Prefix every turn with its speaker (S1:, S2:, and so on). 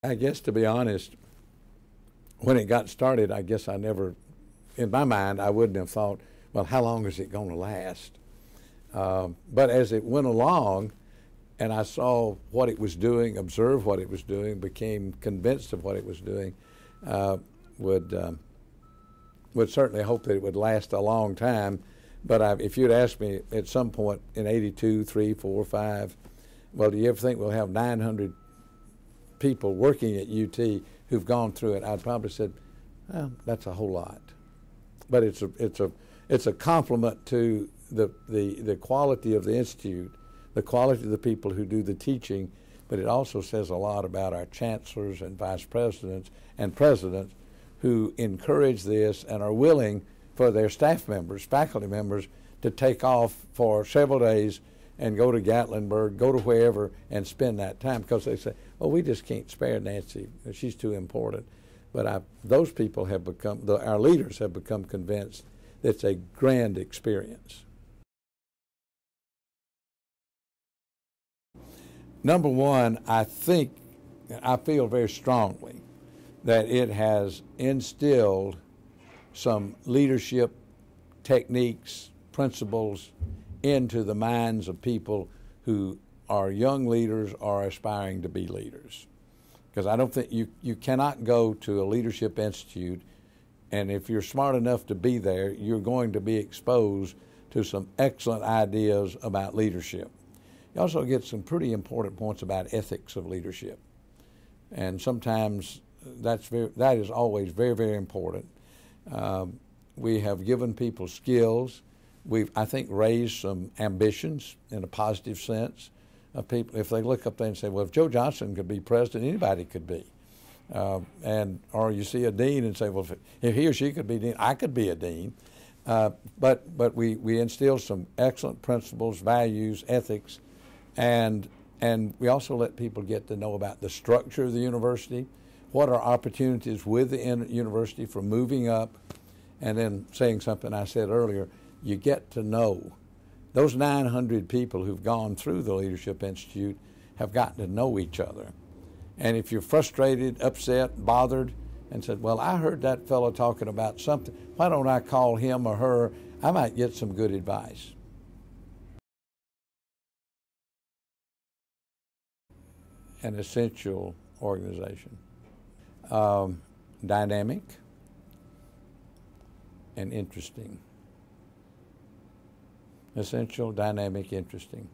S1: I guess, to be honest, when it got started, I guess I never, in my mind, I wouldn't have thought, well, how long is it going to last? But as it went along, and I saw what it was doing, observed what it was doing, became convinced of what it was doing, would certainly hope that it would last a long time. But if you'd asked me at some point in 82, 3, 4, 5, well, do you ever think we'll have 900 people working at UT who've gone through it? I'd probably said, well, that's a whole lot. But it's a compliment to the quality of the institute, the quality of the people who do the teaching, but it also says a lot about our chancellors and vice presidents and presidents who encourage this and are willing for their staff members, faculty members, to take off for several days and go to Gatlinburg, go to wherever, and spend that time, because they say, well, we just can't spare Nancy. She's too important. But those people have become, our leaders have become convinced that it's a grand experience. Number one, I feel very strongly that it has instilled some leadership techniques, principles into the minds of people who are young leaders or aspiring to be leaders. Because I don't think you cannot go to a leadership institute, and if you're smart enough to be there, you're going to be exposed to some excellent ideas about leadership. You also get some pretty important points about ethics of leadership. And sometimes that is always very, very important. We have given people skills. We've, I think, raised some ambitions in a positive sense of people. If they look up there and say, well, if Joe Johnson could be president, anybody could be. Or you see a dean and say, well, if he or she could be dean, I could be a dean. But we instill some excellent principles, values, ethics, and we also let people get to know about the structure of the university, what are opportunities with the university for moving up, and then saying something I said earlier, you get to know. Those 900 people who've gone through the Leadership Institute have gotten to know each other. And if you're frustrated, upset, bothered, and said, well, I heard that fellow talking about something, why don't I call him or her? I might get some good advice. An essential organization. Dynamic and interesting. Essential, dynamic, interesting.